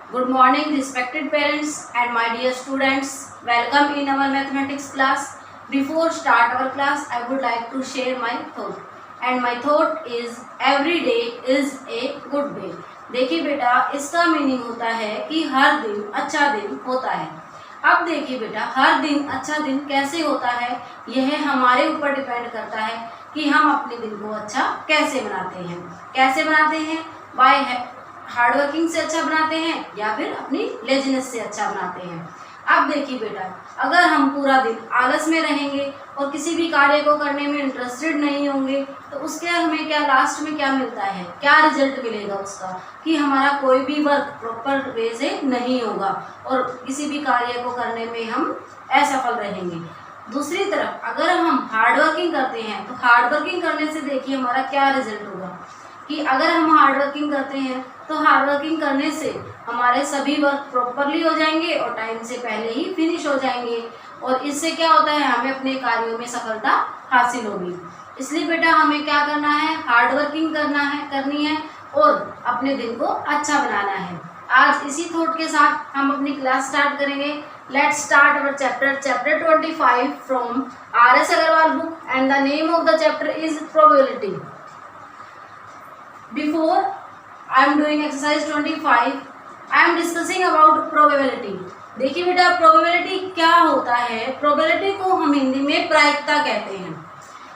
Good morning, respected parents and my dear students. Welcome in our mathematics class. Before start our class, I would like to share my thought. And my thought is every day is a good day. देखिए बेटा, इसका meaning होता है कि हर दिन अच्छा दिन होता है। अब देखिए बेटा, हर दिन अच्छा दिन कैसे होता है, यह हमारे ऊपर डिपेंड करता है कि हम अपने दिन को अच्छा कैसे बनाते हैं। कैसे बनाते हैं? बाय हार्ड वर्किंग से अच्छा बनाते हैं या फिर अपनी लेजीनेस से अच्छा बनाते हैं। अब देखिए बेटा, अगर हम पूरा दिन आलस में रहेंगे और किसी भी कार्य को करने में इंटरेस्टेड नहीं होंगे तो उसके हमें क्या लास्ट में क्या मिलता है, क्या रिजल्ट मिलेगा उसका, कि हमारा कोई भी वर्क प्रॉपर वे से नहीं होगा और किसी भी कार्य को करने में हम असफल रहेंगे। दूसरी तरफ अगर हम हार्ड वर्किंग करते हैं तो हार्ड वर्किंग करने से देखिए हमारा क्या रिजल्ट होगा, कि अगर हम हार्ड वर्किंग करते हैं तो हार्ड वर्किंग करने से हमारे सभी वर्क प्रॉपरली हो जाएंगे और टाइम से पहले ही फिनिश हो जाएंगे और इससे क्या होता है, हमें अपने कार्यों में सफलता हासिल होगी। इसलिए बेटा हमें क्या करना है, हार्ड वर्किंग करनी है और अपने दिन को अच्छा बनाना है। आज इसी थॉट के साथ हम अपनी क्लास स्टार्ट करेंगे। Let's start our chapter 25 from RS Agarwal book and the name of the chapter is probability. Before I am doing exercise 25, I am discussing about probability। देखिए बेटा, प्रोबेबिलिटी क्या होता है? प्रोबेबिलिटी को हम हिंदी में प्रायिकता कहते हैं।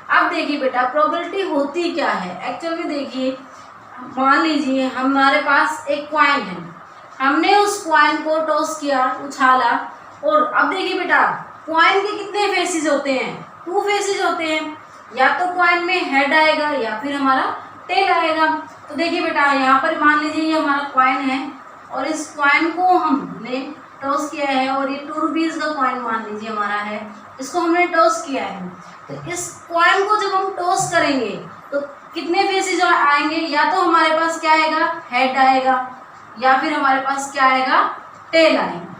अब देखिए बेटा, प्रोबेबिलिटी होती क्या है एक्चुअली। देखिए, मान लीजिए हमारे पास एक कॉइन है, हमने उस कॉइन को टॉस किया, उछाला, और अब देखिए बेटा, कॉइन के कितने फेसेस होते हैं? 2 फेसेस होते हैं। या तो कॉइन में हेड आएगा या फिर हमारा टेल आएगा। तो देखिए बेटा, यहाँ पर मान लीजिए ये हमारा कॉइन है और इस कॉइन को हमने टॉस किया है और ये 2 रुपीज़ का कॉइन मान लीजिए हमारा है, इसको हमने टॉस किया है। तो इस कॉइन को जब हम टॉस करेंगे तो कितने फेसेस आएंगे? या तो हमारे पास क्या आएगा, हेड आएगा, या फिर हमारे पास क्या आएगा, टेल आएगा।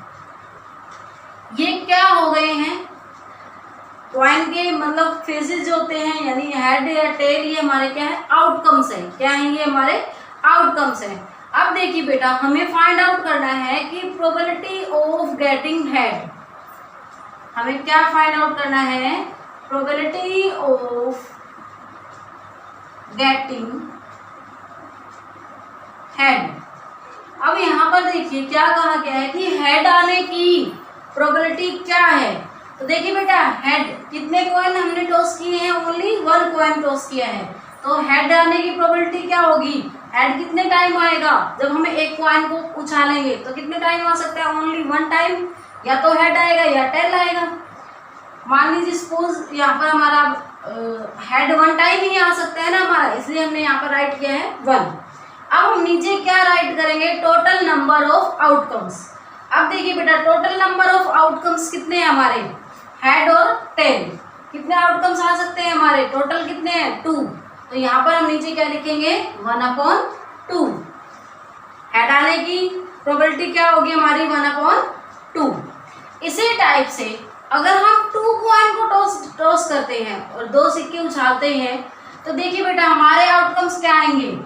ये क्या हो गए हैं, कॉइन के मतलब फेसेस जो होते हैं, यानी हेड या टेल, ये हमारे क्या है, आउटकम्स है। क्या है ये? हमारे आउटकम्स है। अब देखिए बेटा, हमें फाइंड आउट करना है कि प्रोबेबिलिटी ऑफ गेटिंग हेड। हमें क्या फाइंड आउट करना है? Probability of getting head. अब यहाँ पर देखिए क्या कहा गया है कि हेड आने की प्रोबेबिलिटी क्या है। तो देखिए बेटा, हेड कितने कॉइन हमने टॉस किए हैं? ओनली 1 कॉइन टॉस किया है। तो हेड आने की प्रोबेबिलिटी क्या होगी? हेड कितने टाइम आएगा? जब हम एक कॉइन को उछालेंगे तो कितने टाइम आ सकता है? Only 1 time. या तो हेड आएगा या टेल आएगा। मान लीजिए सपोज यहाँ पर हमारा हेड 1 टाइम ही आ सकता है ना हमारा, इसलिए हमने यहाँ पर राइट किया है 1। अब हम नीचे क्या राइट करेंगे? Total number of outcomes. अब देखिए बेटा, टोटल नंबर ऑफ आउटकम्स कितने हैं हमारे? हेड और टेल। कितने आउटकम्स आ सकते हैं हमारे? टोटल कितने हैं? 2। तो यहाँ पर हम नीचे क्या लिखेंगे? 1/2। हेड आने की प्रोबेबिलिटी क्या होगी हमारी? 1/2। इसी टाइप से अगर हम 2 कॉइन को टॉस करते हैं और 2 सिक्के उछालते हैं तो देखिए बेटा, हमारे आउटकम्स क्या आएंगे?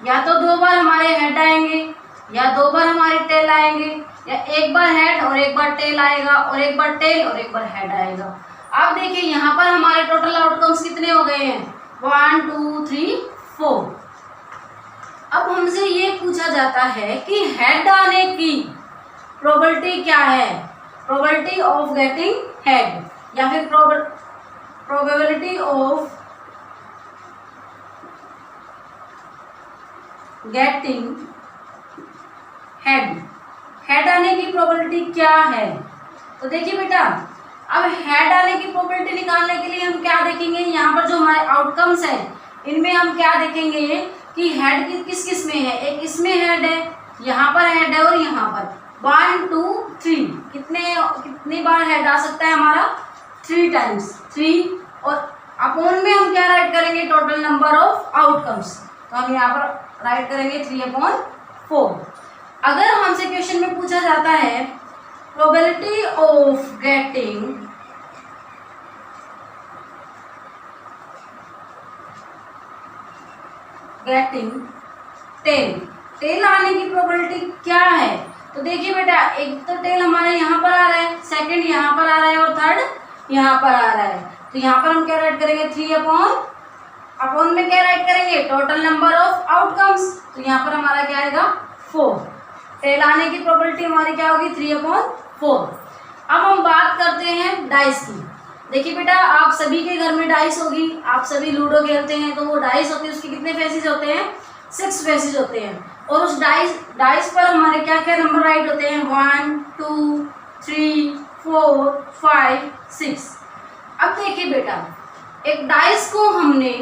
या तो 2 बार हमारे हेड आएंगे या 2 बार हमारे टेल आएंगे, या 1 बार हेड और 1 बार टेल आएगा और 1 बार टेल और 1 बार हेड आएगा। अब देखिए यहाँ पर हमारे टोटल आउटकम्स कितने हो गए हैं? 1 2 3 4। अब हमसे ये पूछा जाता है कि हेड आने की प्रोबेबिलिटी क्या है? प्रोबेबिलिटी ऑफ गेटिंग हेड या फिर probability of getting head. Head आने की प्रोबेबिलिटी क्या है? तो देखिए बेटा, अब हेड आने की प्रोबेबिलिटी निकालने के लिए हम क्या देखेंगे? यहाँ पर जो हमारे आउटकम्स है इनमें हम क्या देखेंगे कि हेड किस किस में है। एक इसमें हेड है, यहाँ पर हेड है और यहाँ पर 1 2 3। कितनी बार हेड आ सकता है हमारा? 3 टाइम्स 3। और अपॉन में हम क्या राइट करेंगे? Total number of outcomes. तो हम यहाँ पर राइट करेंगे 3/4। अगर हमसे क्वेश्चन में पूछा जाता है probability of getting tail, tail आने की प्रोबेबिलिटी क्या है? देखिए बेटा, एक तो टेल हमारे यहाँ पर आ रहा है, सेकंड यहाँ पर आ रहा है और थर्ड यहाँ पर आ रहा है। तो यहाँ पर हम क्या राइट करेंगे, 3 में क्या राइट करेंगे, टोटल नंबर ऑफ आउटकम्स। तो यहाँ पर हमारा क्या आएगा, 4। टेल आने की प्रोबेबिलिटी हमारी क्या होगी, 3/4। अब हम बात करते हैं डाइस की। देखिए बेटा, आप सभी के घर में डाइस होगी, आप सभी लूडो खेलते हैं, तो वो डाइस होती है, उसके कितने फेसेस होते हैं, 6 फेसेस होते हैं। और उस डाइस पर हमारे क्या क्या नंबर राइट होते हैं, 1 2 3 4 5 6। अब देखिए बेटा, एक डाइस को हमने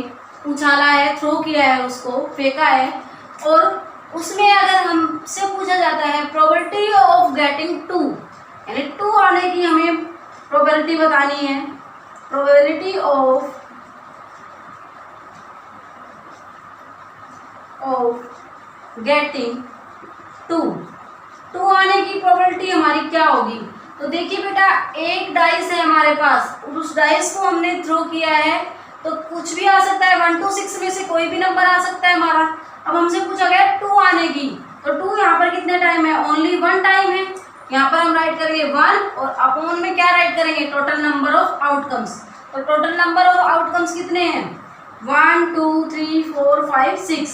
उछाला है, थ्रो किया है, उसको फेंका है, और उसमें अगर हमसे पूछा जाता है प्रोबेबिलिटी ऑफ गेटिंग 2, यानी 2 आने की हमें प्रोबेबिलिटी बतानी है, प्रोबेबिलिटी ऑफ गेटिंग 2 आने की प्रोबेबिलिटी हमारी क्या होगी। तो देखिए बेटा, एक डाइस है हमारे पास, उस डाइस को हमने थ्रो किया है, तो कुछ भी आ सकता है, 1 to 6 में से कोई भी नंबर आ सकता है हमारा। अब हमसे पूछा गया 2 आने की, तो 2 यहाँ पर कितने टाइम है, ओनली 1 टाइम है। यहाँ पर हम राइट करेंगे 1 और अपॉन में क्या राइट करेंगे, टोटल नंबर ऑफ आउटकम्स। तो टोटल नंबर ऑफ आउटकम्स कितने हैं, 1 2 3 4 5 6,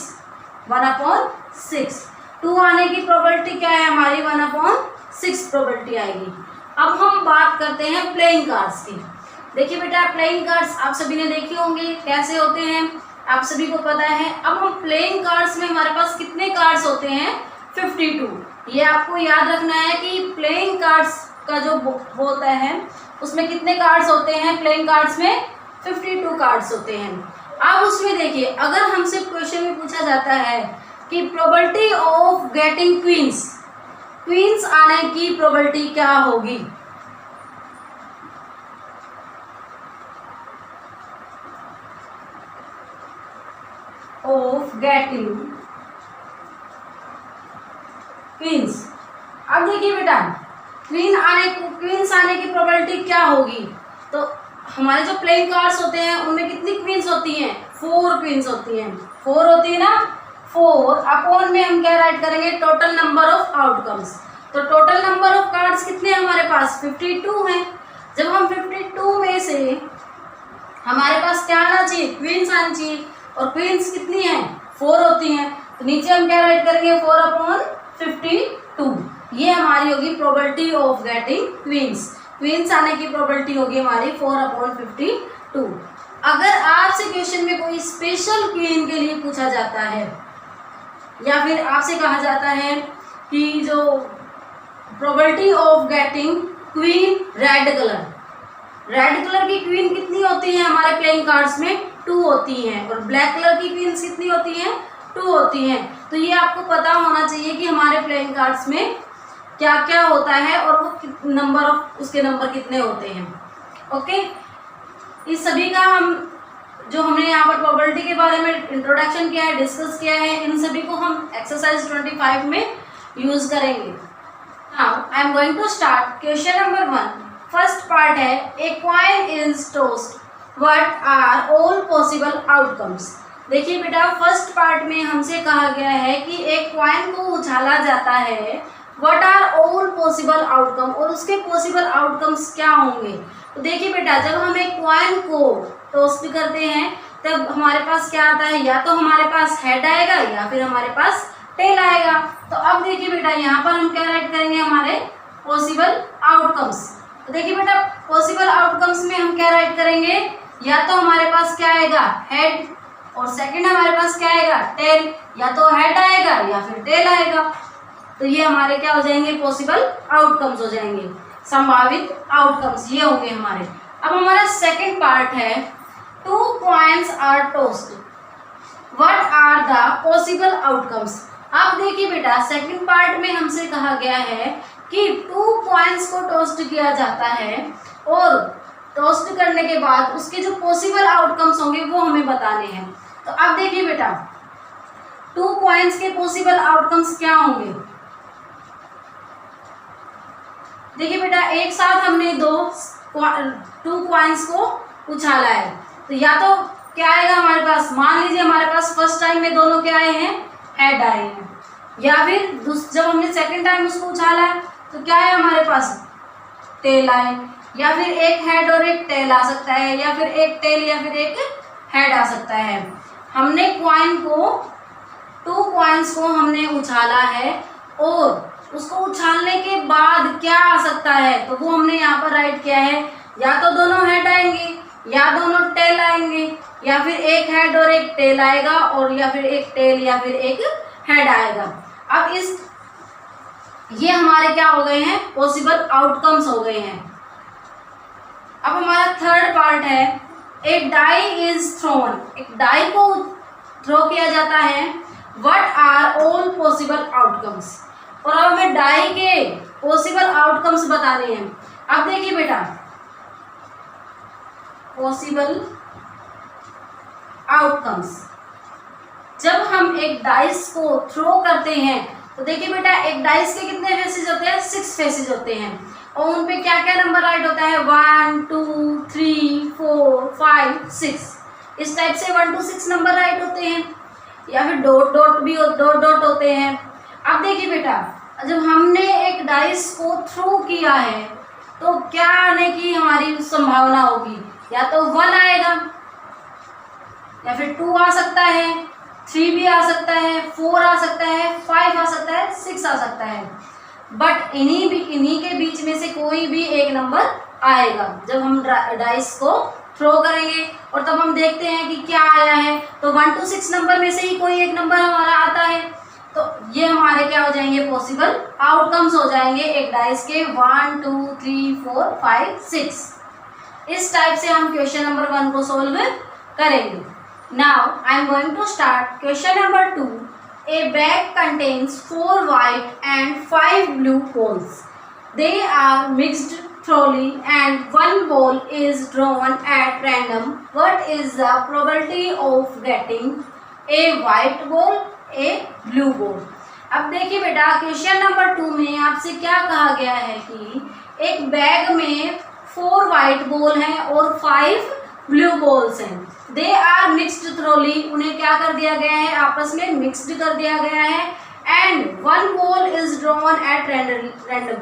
1/6। 2 आने की प्रोबेबिलिटी क्या है हमारी, 1/6 प्रोबेबिलिटी आएगी। अब हम बात करते हैं प्लेइंग कार्ड्स की। देखिए बेटा, प्लेइंग कार्ड्स आप सभी ने देखे होंगे कैसे होते हैं, आप सभी को पता है। अब हम प्लेइंग कार्ड्स में हमारे पास कितने कार्ड्स होते हैं, 52। ये आपको याद रखना है कि प्लेइंग कार्ड्स का जो होता है उसमें कितने कार्ड्स होते हैं, प्लेइंग कार्ड्स में 52 कार्ड्स होते हैं। अब उसमें देखिए, अगर हमसे क्वेश्चन में पूछा जाता है कि प्रोबेबिलिटी ऑफ गेटिंग क्वींस आने की प्रोबेबिलिटी क्या होगी, ऑफ गेटिंग क्वींस। अब देखिए बेटा, क्वींस आने की प्रोबेबिलिटी क्या होगी। तो हमारे जो प्लेइंग कार्ड्स होते हैं उनमें कितनी क्वींस होती हैं, 4 क्वींस होती हैं, 4 होती है ना। 4 अपॉन में हम क्या राइट करेंगे, टोटल नंबर ऑफ आउटकम्स। तो टोटल नंबर ऑफ कार्ड्स कितने हैं हमारे पास, 52 हैं। जब हम 52 में से हमारे पास क्या आना चाहिए, क्वींस आनी चाहिए, और क्वींस कितनी हैं, 4 होती हैं। तो नीचे हम क्या राइट करेंगे, 4/52। ये हमारी होगी प्रोबेबिलिटी ऑफ गेटिंग क्वींस आने की प्रोबेबिलिटी होगी हमारी 4/52। अगर आपसे क्वेश्चन में कोई स्पेशल क्वीन के लिए पूछा जाता है, या फिर आपसे कहा जाता है कि जो probability of getting queen red colour की क्वीन कितनी होती है हमारे प्लेइंग कार्ड्स में, 2 होती हैं, और ब्लैक कलर की क्वींस कितनी होती हैं, 2 होती हैं। तो ये आपको पता होना चाहिए कि हमारे प्लेइंग कार्ड्स में क्या क्या होता है और वो नंबर ऑफ उसके नंबर कितने होते हैं। ओके, इस सभी का हमने यहाँ पर प्रोबेबिलिटी के बारे में इंट्रोडक्शन किया है, डिस्कस किया है, इन सभी को हम एक्सरसाइज 25 में यूज करेंगे। Now I am going to start question number 1। First part है, a coin is tossed, what are all possible outcomes. देखिए बेटा, फर्स्ट पार्ट में हमसे कहा गया है कि एक कॉइन को उछाला जाता है, what are all possible outcome, और उसके पॉसिबल आउटकम्स क्या होंगे। तो देखिए बेटा, जब हम एक कॉइन को टॉस्ट करते हैं तब हमारे पास क्या आता है, या तो हमारे पास हेड आएगा या फिर हमारे पास टेल आएगा। तो अब देखिए बेटा, यहाँ पर हम क्या राइट करेंगे, हमारे पॉसिबल आउटकम्स। तो देखिए बेटा, पॉसिबल आउटकम्स में हम क्या राइट करेंगे, या तो हमारे पास क्या आएगा, हेड, और सेकंड हमारे पास क्या आएगा, टेल। या तो हेड आएगा या फिर टेल आएगा। तो ये हमारे क्या हो जाएंगे, पॉसिबल आउटकम्स हो जाएंगे, संभावित आउटकम्स ये होंगे हमारे। अब हमारा सेकंड पार्ट है, 2 coins are tossed, what are the possible outcomes. अब देखिए बेटा, सेकंड पार्ट में हमसे कहा गया है कि 2 कॉइन्स को टॉस्ट किया जाता है, और टॉस्ट करने के बाद उसके जो पॉसिबल आउटकम्स होंगे वो हमें बताने हैं। तो अब देखिए बेटा, 2 कॉइन्स के पॉसिबल आउटकम्स क्या होंगे। देखिए बेटा, एक साथ हमने 2 कॉइन्स को उछाला है, तो या तो क्या आएगा हमारे पास, मान लीजिए हमारे पास फर्स्ट टाइम में दोनों क्या आए हैं, हेड आए हैं। या फिर जब हमने सेकंड टाइम उसको उछाला है तो क्या है हमारे पास, टेल आए, या फिर एक हेड और एक टेल आ सकता है, या फिर एक टेल या फिर एक हेड आ सकता है। हमने कॉइन को 2 कॉइन्स को हमने उछाला है और उसको उछालने के बाद क्या आ सकता है, तो वो हमने यहाँ पर राइट किया है, या तो दोनों हेड आएंगे या दोनों टेल आएंगे, या फिर एक हेड और एक टेल आएगा, और या फिर एक टेल या फिर एक हेड आएगा। अब ये हमारे क्या हो गए हैं, पॉसिबल आउटकम्स हो गए हैं। अब हमारा थर्ड पार्ट है, एक डाई इज थ्रोन, एक डाई को थ्रो किया जाता है, what are all possible outcomes, और अब हमें डाई के पॉसिबल आउटकम्स बताने हैं। अब देखिए बेटा, पॉसिबल आउटकम्स, जब हम एक डाइस को थ्रो करते हैं तो देखिए बेटा, एक डाइस के कितने फेसेस होते हैं, 6 फेसेस होते हैं, और उन पे क्या क्या नंबर राइट होता है, 1 2 3 4 5 6, इस टाइप से 1 to 6 नंबर राइट होते हैं, या फिर डॉट डॉट भी डॉट डॉट होते हैं। अब देखिए बेटा, जब हमने एक डाइस को थ्रो किया है तो क्या आने की हमारी संभावना होगी, या तो 1 आएगा, या फिर 2 आ सकता है, 3 भी आ सकता है, 4 आ सकता है, 5 आ सकता है, 6 आ सकता है, बट इन्हीं के बीच में से कोई भी एक नंबर आएगा जब हम डाइस को थ्रो करेंगे, और तब हम देखते हैं कि क्या आया है, तो 1 to 6 नंबर में से ही कोई एक नंबर हमारा आता है, तो ये हमारे क्या हो जाएंगे, पॉसिबल आउटकम्स हो जाएंगे एक डाइस के, 1 2 3 4 5 6। इस टाइप से हम क्वेश्चन नंबर 1 को सोल्व करेंगे। Now I am going to start question number 2। A bag contains 4 white and 5 blue balls. They are mixed thoroughly and 1 ball is drawn at random. What is the probability of getting a white ball, a blue ball? अब देखिए बेटा, question number 2 में आपसे क्या कहा गया है कि एक बैग में 4 वाइट बॉल हैं और 5 ब्लू बॉल्स हैं। दे आर मिक्सड थ्रोली, उन्हें क्या कर दिया गया है, आपस में मिक्सड कर दिया गया है, and 1 ball is drawn at random,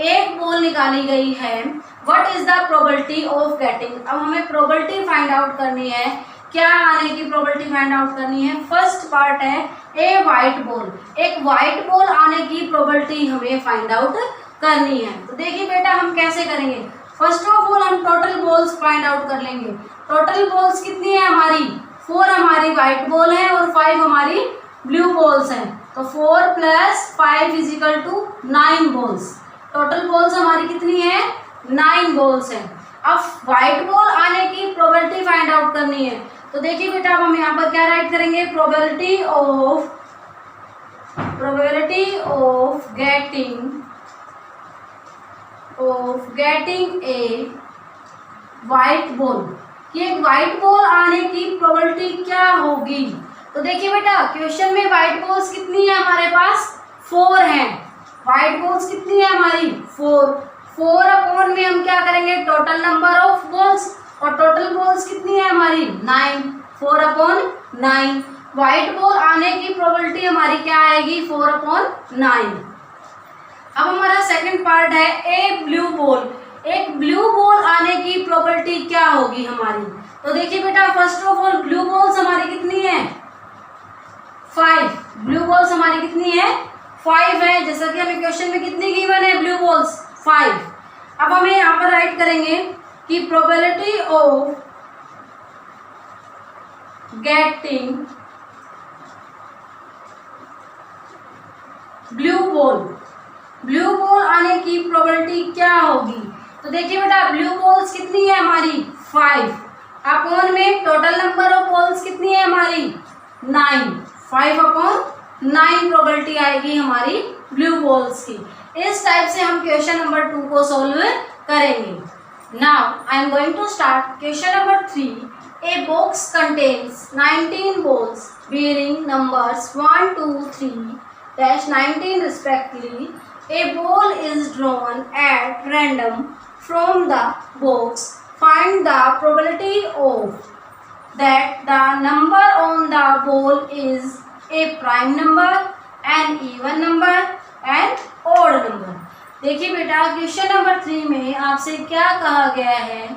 एक बॉल निकाली गई है। What is the probability of getting, अब हमें प्रोबेबिलिटी फाइंड आउट करनी है, क्या आने की प्रोबेबिलिटी फाइंड आउट करनी है। फर्स्ट पार्ट है ए वाइट बॉल, एक वाइट बॉल आने की प्रोबेबिलिटी हमें फाइंड आउट करनी है। तो देखिए बेटा, हम कैसे करेंगे, फर्स्ट ऑफ ऑल हम टोटल बॉल्स फाइंड आउट कर लेंगे। टोटल बॉल्स कितनी है हमारी, 4 हमारी वाइट बॉल है और 5 हमारी ब्लू बॉल्स हैं, तो 4 + 5 = 9 बॉल्स। टोटल बॉल्स हमारी कितनी है, 9 बॉल्स हैं। अब वाइट बॉल आने की प्रोबेबिलिटी फाइंड आउट करनी है, तो देखिए बेटा, अब हम यहाँ पर क्या राइट करेंगे, probability of getting a white ball, कि एक वाइट बॉल आने की प्रोबेबिलिटी क्या होगी। तो देखिए बेटा, क्वेश्चन में वाइट बॉल्स कितनी है हमारे पास, 4 हैं। वाइट बॉल्स कितनी है हमारी, 4 अपॉन में हम क्या करेंगे, टोटल नंबर ऑफ बॉल्स, और टोटल बॉल्स कितनी है हमारी 9, 4/9। वाइट बॉल आने की प्रोबेबिलिटी हमारी क्या आएगी, 4/9। अब हमारा सेकंड पार्ट है ए ब्लू बॉल, एक ब्लू बॉल आने की प्रोबेबिलिटी क्या होगी हमारी। तो देखिए बेटा, first of all blue balls हमारी कितनी है, 5। ब्लू बॉल्स हमारी कितनी है, 5 है, जैसा कि हमें क्वेश्चन में कितनी गिवन है, ब्लू बॉल्स 5। अब हमें यहाँ पर राइट करेंगे कि probability of getting blue ball आने की प्रोबेबिलिटी क्या होगी। तो देखिए बेटा, ब्लू बॉल्स कितनी है हमारी, 5 अपॉन में टोटल नंबर ऑफ बॉल्स कितनी है हमारी, 9, 5/9 प्रोबेबिलिटी आएगी हमारी ब्लू बॉल्स की। इस टाइप से हम क्वेश्चन नंबर 2 को सॉल्व करेंगे। Now I am going to start question number 3। A box contains 19 balls bearing numbers 1 2 3-19 respectively. A ball is drawn at random from the box. Find the probability of that the number on the ball is a prime number an even number and odd number. देखिए बेटा question number 3 में आपसे क्या कहा गया है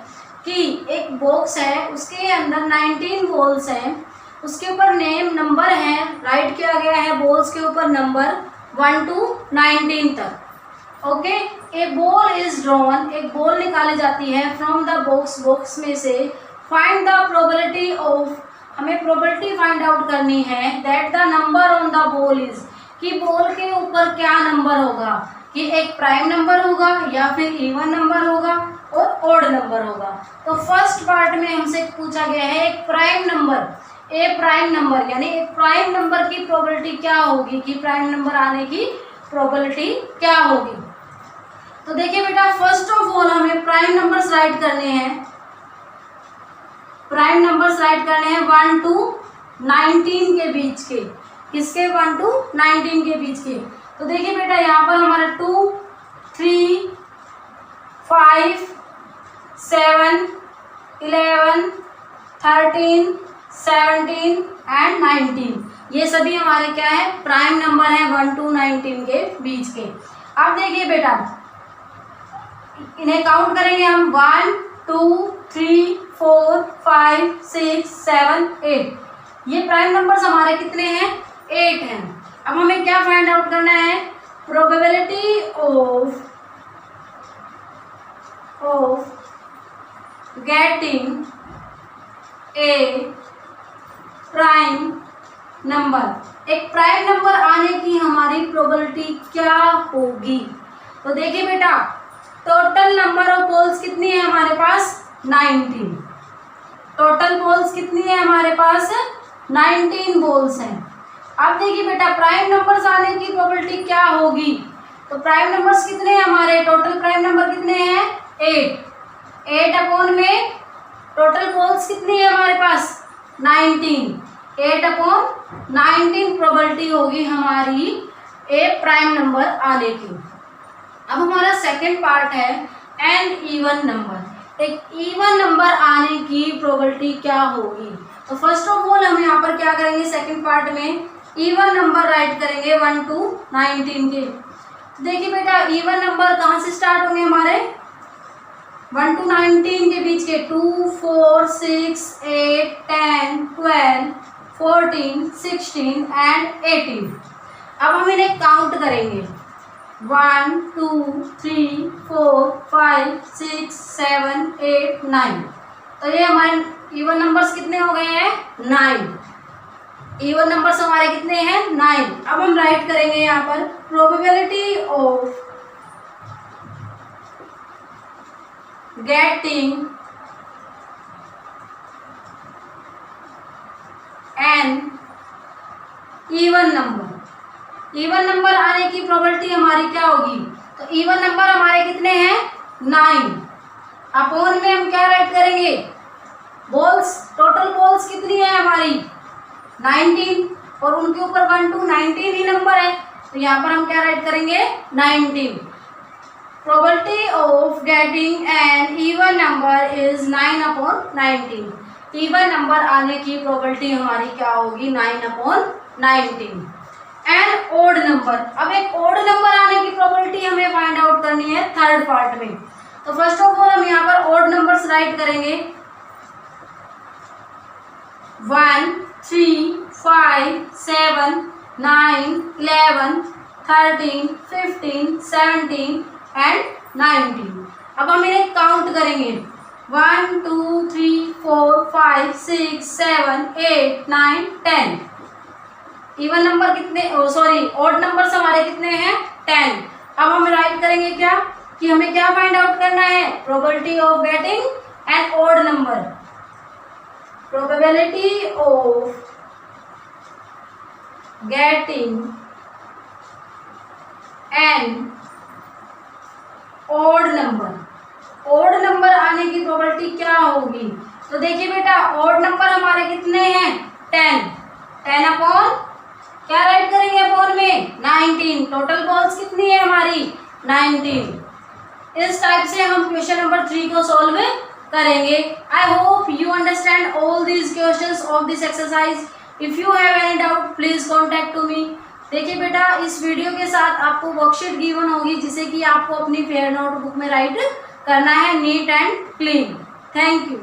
कि एक बॉक्स है, उसके अंदर 19 बॉल्स हैं, उसके ऊपर नेम नंबर है, राइट किया गया है बॉल्स के ऊपर नंबर 1 to 19 तक। Okay, A ball is drawn, एक बॉल निकाली जाती है फ्रॉम द बॉक्स, बॉक्स में से। फाइंड द प्रोबेबिलिटी ऑफ, हमें प्रोबेबिलिटी फाइंड आउट करनी है that the number on the ball is, कि बॉल के ऊपर क्या नंबर होगा, कि एक प्राइम नंबर होगा या फिर इवन नंबर होगा और ओड नंबर होगा। तो फर्स्ट पार्ट में हमसे पूछा गया है एक प्राइम नंबर, ए प्राइम नंबर, यानी एक प्राइम नंबर की प्रोबेबिलिटी क्या होगी, कि प्राइम नंबर आने की प्रोबेबिलिटी क्या होगी। तो देखिए बेटा फर्स्ट ऑफ ऑल हमें प्राइम नंबर्स राइट करने हैं, प्राइम नंबर्स राइट करने हैं 1 to 19 के बीच के, किसके 1 to 19 के बीच के। तो देखिए बेटा यहाँ पर हमारा 2, 3, 5, 7, 11, 13, 17 एंड 19, ये सभी हमारे क्या है प्राइम नंबर है 1 to 19 के बीच के। अब देखिए बेटा इन्हें काउंट करेंगे हम 1, 2, 3, 4, 5, 6, 7, 8, ये प्राइम नंबर्स हमारे कितने हैं 8 हैं। अब हमें क्या फाइंड आउट करना है, probability of getting a prime number, एक प्राइम नंबर आने की हमारी प्रोबेबिलिटी क्या होगी। तो देखिए बेटा टोटल नंबर ऑफ पोल्स कितनी है हमारे पास 19, टोटल पोल्स कितनी है हमारे पास 19 पोल्स हैं। अब देखिए बेटा प्राइम नंबर्स आने की प्रोबेबिलिटी क्या होगी, तो प्राइम नंबर्स कितने हैं हमारे, टोटल प्राइम नंबर कितने हैं 8 अपॉन में टोटल पोल्स कितनी है हमारे पास 19, 8 अपॉन 19 प्रोबेबिलिटी होगी हमारी ए प्राइम नंबर आने की। अब हमारा सेकंड पार्ट है एन इवन नंबर, एक इवन नंबर आने की प्रोबेबिलिटी क्या होगी। तो फर्स्ट ऑफ ऑल हम यहाँ पर क्या करेंगे सेकंड पार्ट में इवन नंबर राइट करेंगे 1 to 19 के। देखिए बेटा इवन नंबर कहाँ से स्टार्ट होंगे हमारे 1 to 19 के बीच के 2, 4, 6, 8, 10, 12, 14, 16 एंड 18। अब हम इन्हें काउंट करेंगे 1, 2, 3, 4, 5, 6, 7, 8, 9। तो ये हमारे इवन नंबर्स कितने हो गए हैं 9, इवन नंबर्स हमारे कितने हैं 9। अब हम राइट करेंगे यहाँ पर probability of getting an even number, even number आने की प्रोबेबिलिटी हमारी क्या होगी, तो इवन नंबर हमारे कितने हैं 9, अपॉन में हम क्या राइट करेंगे बॉल्स, टोटल बॉल्स कितनी है हमारी 19 और उनके ऊपर 1 to 19 ही नंबर है, तो यहाँ पर हम क्या राइट करेंगे 19। Probability of getting an even number is 9 upon 19, even number आने की प्रोबेबिलिटी हमारी क्या होगी 9 अपॉन 19। एन ओड नंबर, अब एक ओड नंबर आने की प्रोबेबिलिटी हमें फाइंड आउट करनी है थर्ड पार्ट में। तो फर्स्ट ऑफ ऑल हम यहाँ पर ओड नंबर्स राइट करेंगे 1, 3, 5, 7, 9, 11, 13, 15, 17 एंड 19। अब हम इन्हें काउंट करेंगे 1, 2, 3, 4, 5, 6, 7, 8, 9, 10। इवन नंबर कितने ऑड नंबर्स हमारे कितने हैं 10। अब हम राइट करेंगे क्या कि हमें क्या फाइंड आउट करना है probability of getting an odd number, probability of getting an odd number, odd number आने की प्रोबेबिलिटी क्या होगी। तो देखिए बेटा odd नंबर हमारे कितने हैं 10 अपॉन क्या राइट करेंगे अपॉन में 19, टोटल बॉल्स कितनी है हमारी 19। इस टाइप से हम क्वेश्चन नंबर 3 को सॉल्व करेंगे। I hope you understand all these questions of this exercise. If you have any doubt please contact to me. देखिए बेटा, इस वीडियो के साथ आपको वर्कशीट गिवन होगी जिसे कि आपको अपनी फेयर नोटबुक में राइट करना है neat and clean. Thank you.